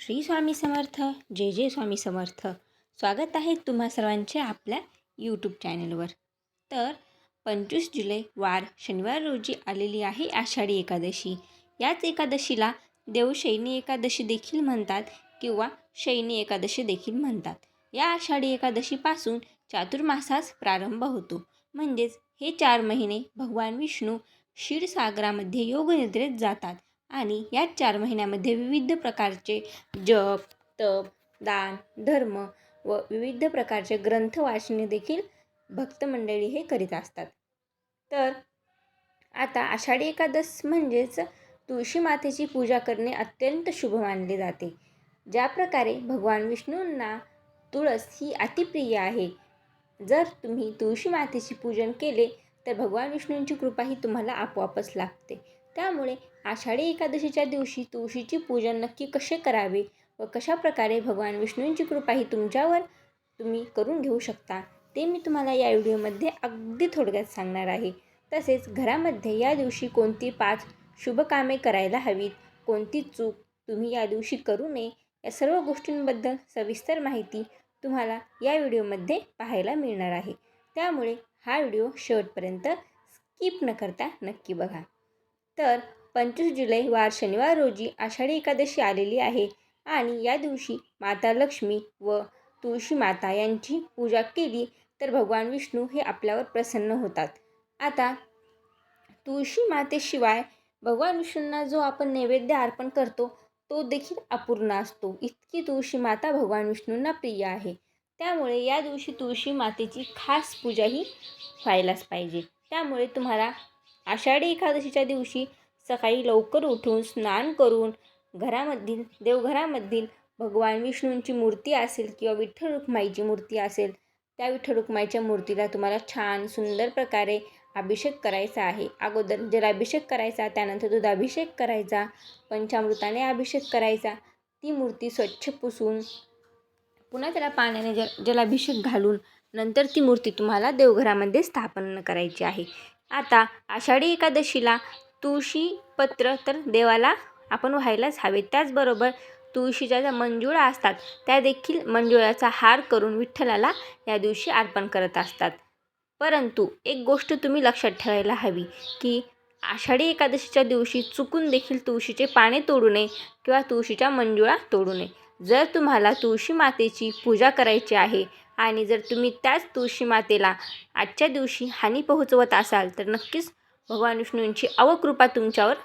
श्री स्वामी समर्थ. जय जय स्वामी समर्थ. स्वागत आहे तुम्हा सर्वांचे आपल्या यूट्यूब चॅनलवर. तर 25 जुलै वार शनिवार रोजी आलेली आहे आषाढी एकादशी. याच एकादशीला देवशयनी एकादशी देखील म्हणतात किंवा शयनी एकादशी देखील म्हणतात. या आषाढी एकादशीपासून चातुर्मासास प्रारंभ होतो. म्हणजेच हे 4 महिने भगवान विष्णू क्षीरसागरामध्ये योगनिद्रेत जातात आणि या 4 महिन्यामध्ये विविध प्रकारचे जप, तप, दान, धर्म व विविध प्रकारचे ग्रंथ वाचणे देखील भक्त मंडळी हे करीत असतात. तर आता आषाढी एकादश म्हणजेच तुळशी मातेची पूजा करणे अत्यंत शुभ मानले जाते. ज्या प्रकारे भगवान विष्णूंना तुळस ही अतिप्रिय आहे. जर तुम्ही तुळशी मातेचे पूजन केले तर भगवान विष्णूंची कृपा ही तुम्हाला आपोआपच लागते. त्यामुळे आषाढी एकादशीच्या दिवशी तुळशीचे पूजन नक्की कसे करावे व कशा प्रकारे भगवान विष्णूंची कृपा ही तुमच्यावर तुम्ही करून घेऊ शकता ते मी तुम्हाला या व्हिडिओमध्ये अगदी थोडक्यात सांगणार आहे. तसेच घरामध्ये या दिवशी कोणती 5 शुभ कामे करायला हवीत, कोणती चूक तुम्ही या दिवशी करू नये, या सर्व गोष्टींबद्दल सविस्तर माहिती तुम्हाला या व्हिडिओमध्ये पाहायला मिळणार आहे. त्यामुळे हा व्हिडिओ शेवटपर्यंत स्किप न करता नक्की बघा. तर 25 जुलै वार शनिवार रोजी आषाढी एकादशी आलेली आहे आणि या दिवशी माता लक्ष्मी व तुळशी माता यांची पूजा केली तर भगवान विष्णू हे आपल्यावर प्रसन्न होतात. आता तुळशी मातेशिवाय भगवान विष्णूंना जो आपण नैवेद्य अर्पण करतो तो देखील अपूर्ण असतो. इतकी तुळशी माता भगवान विष्णूंना प्रिय आहे. त्यामुळे या दिवशी तुळशी मातेची खास पूजा ही व्हायलाच पाहिजे. त्यामुळे तुम्हाला आषाढी एकादशीच्या दिवशी सकाळी लवकर उठून स्नान करून घरामधील देवघरामधील भगवान विष्णूंची मूर्ती असेल किंवा विठ्ठल रुक्माईची मूर्ती असेल त्या विठ्ठल रुक्माईच्या मूर्तीला तुम्हाला छान सुंदर प्रकारे अभिषेक करायचा आहे. अगोदर जलाभिषेक करायचा, त्यानंतर दुधाभिषेक करायचा, पंचामृताने अभिषेक करायचा. ती मूर्ती स्वच्छ पुसून पुन्हा त्याला पाण्याने जलाभिषेक घालून नंतर ती मूर्ती तुम्हाला देवघरामध्ये स्थापन करायची आहे. आता आषाढी एकादशीला तुळशी पत्र तर देवाला आपण व्हायलाच हवे. त्याचबरोबर तुळशीच्या ज्या मंजुळा असतात त्या देखील मंजुळाचा हार करून विठ्ठलाला या दिवशी अर्पण करत असतात. परंतु एक गोष्ट तुम्ही लक्षात ठेवायला हवी की आषाढी एकादशीच्या दिवशी चुकून देखील तुळशीचे पाने तोडू नये किंवा तुळशीच्या मंजुळा तोडू नये. जर तुम्हाला तुळशी मातेची पूजा करायची आहे आणि जर तुम्ही त्याच तुळशी मातेला आजच्या दिवशी हानी पोहोचवत असाल तर नक्कीच भगवान विष्णूंची अवकृपा तुमच्यावर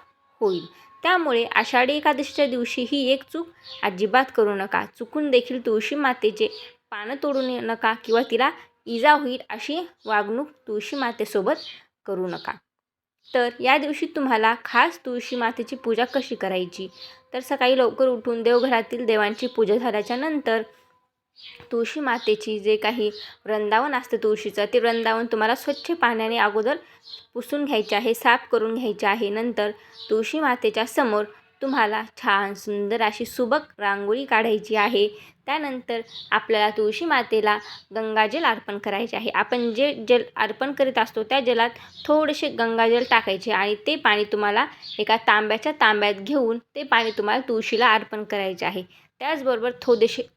होईल. त्यामुळे आषाढी एकादशीच्या दिवशी ही एक चूक अजिबात करू नका. चुकून देखील तुळशी मातेचे पानं तोडू नका किंवा तिला इजा होईल अशी वागणूक तुळशी मातेसोबत करू नका. तर या दिवशी तुम्हाला खास तुळशी मातेची पूजा कशी करायची तर सकाळी लवकर उठून देवघरातील देवांची पूजा झाल्याच्या नंतर तुळशी मातेची जे काही वृंदावन असतं तुळशीचं ते वृंदावन तुम्हाला स्वच्छ पाण्याने अगोदर पुसून घ्यायचे आहे, साफ करून घ्यायचे आहे. नंतर तुळशी मातेच्या समोर तुम्हाला छान सुंदर अशी सुबक रांगोळी काढायची आहे. त्यानंतर आपल्याला तुळशी मातेला गंगाजल अर्पण करायचे आहे. आपण जे जल अर्पण करीत असतो त्या जलात थोडेसे गंगाजल टाकायचे आणि ते पाणी तुम्हाला एका तांब्यात घेऊन ते पाणी तुम्हाला तुळशीला अर्पण करायचे आहे. त्याचबरोबर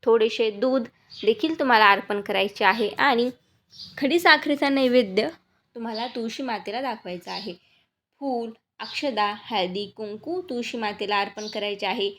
थोडेसे दूध देखील तुम्हाला अर्पण करायचे आहे आणि खडीसाखरेचा नैवेद्य तुम्हाला तुळशी मातेला दाखवायचा आहे. फूल, अक्षदा, हळदी, कुंकू तुळशी मातेला अर्पण करायचे आहे.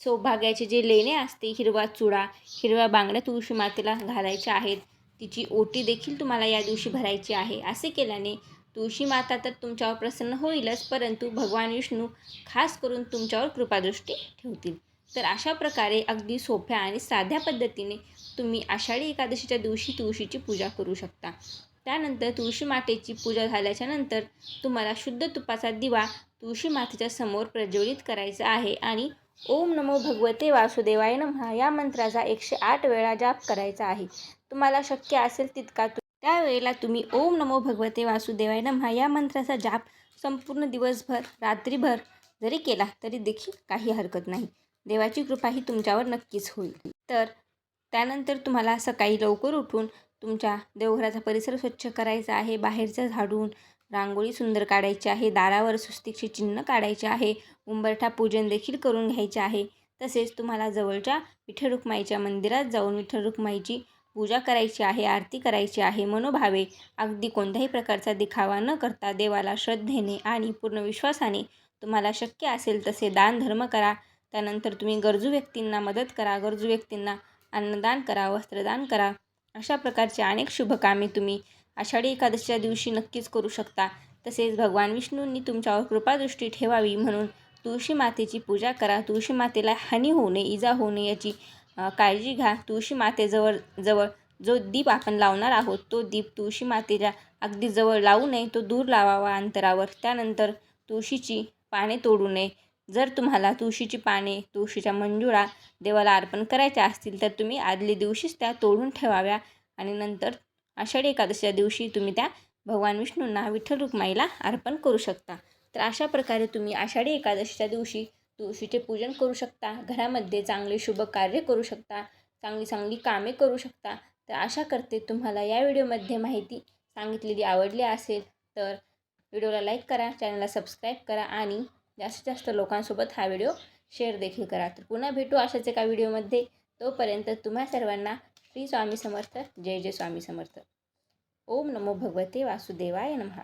सौभाग्याचे जे लेणे असते, हिरवा चुडा, हिरव्या बांगड्या तुळशी मातेला घालायच्या आहेत. तिची ओटी देखील तुम्हाला या दिवशी भरायची आहे. असे केल्याने तुळशी माता तर तुमच्यावर प्रसन्न होईलच, परंतु भगवान विष्णू खास करून तुमच्यावर कृपादृष्टी ठेवतील. तर अशा प्रकारे अगदी सोप्या आणि साध्या पद्धतीने तुम्ही आषाढी एकादशीच्या दिवशी तुळशीची पूजा करू शकता. त्यानंतर तुळशी मातेची पूजा झाल्याच्या नंतर तुम्हाला शुद्ध तुपाचा दिवा तुळशी मातेच्या समोर प्रज्वलित करायचा आहे आणि ओम नमो भगवते वासुदेवाय नमः या मंत्राचा 108 वेळा जाप करायचा आहे. तुम्हाला शक्य असेल तितका त्यावेळेला तुम्ही ओम नमो भगवते वासुदेवाय नमः या मंत्राचा जाप संपूर्ण दिवसभर रात्रीभर जरी केला तरी देखील काही हरकत नाही. देवाची कृपा ही तुमच्यावर नक्कीच होईल. तर त्यानंतर तुम्हाला सकाळी लवकर उठून तुमच्या देवघराचा परिसर स्वच्छ करायचा आहे. बाहेरचं झाडून रांगोळी सुंदर काढायची आहे. दारावर स्वस्तिकचे चिन्ह काढायचे आहे. उंबरठा पूजन देखील करून घ्यायचे आहे. तसेच तुम्हाला जवळच्या विठ्ठल रुक्माईच्या मंदिरात जाऊन विठ्ठल रुक्माईची पूजा करायची आहे, आरती करायची आहे. मनोभावे अगदी कोणत्याही प्रकारचा दिखावा न करता देवाला श्रद्धेने आणि पूर्ण विश्वासाने तुम्हाला शक्य असेल तसे दान धर्म करा. त्यानंतर तुम्ही गरजू व्यक्तींना मदत करा, गरजू व्यक्तींना अन्नदान करा, वस्त्रदान करा. अशा प्रकारचे अनेक शुभकामे तुम्ही आषाढी एकादशीच्या दिवशी नक्कीच करू शकता. तसेच भगवान विष्णूंनी तुमच्यावर कृपादृष्टी ठेवावी म्हणून तुळशी मातेची पूजा करा. तुळशी मातेला हानी होऊ नये, इजा होऊ नये याची काळजी घ्या. तुळशी मातेजवळ जो दीप आपण लावणार आहोत तो दीप तुळशी मातेच्या अगदी जवळ लावू नये, तो दूर लावावा अंतरावर. त्यानंतर तुळशीची पाने तोडू नये. जर तुम्हाला तुळशीची पाने, तुळशीच्या मंजुळा देवाला अर्पण करायच्या असतील तर तुम्ही आदल्या दिवशीच त्या तोडून ठेवाव्या आणि नंतर आषाढी एकादशीच्या दिवशी तुम्ही त्या भगवान विष्णूंना, विठ्ठल रुक्माईला अर्पण करू शकता. तर अशा प्रकारे तुम्ही आषाढी एकादशीच्या दिवशी तुळशीचे पूजन करू शकता, घरामध्ये चांगले शुभ कार्य करू शकता, चांगली चांगली कामे करू शकता. तर आशा करते तुम्हाला या व्हिडिओमध्ये माहिती सांगितलेली आवडली असेल तर व्हिडिओला लाईक करा, चॅनलला सबस्क्राईब करा आणि जास्तीत जास्त लोकांसोबत हा व्हिडिओ शेअर देखील करा. तर पुन्हा भेटू अशाच एका व्हिडिओमध्ये. तोपर्यंत तुम्हा सर्वांना श्री स्वामी समर्थ. जय जय स्वामी समर्थ. ओम नमो भगवते वासुदेवाय नमः.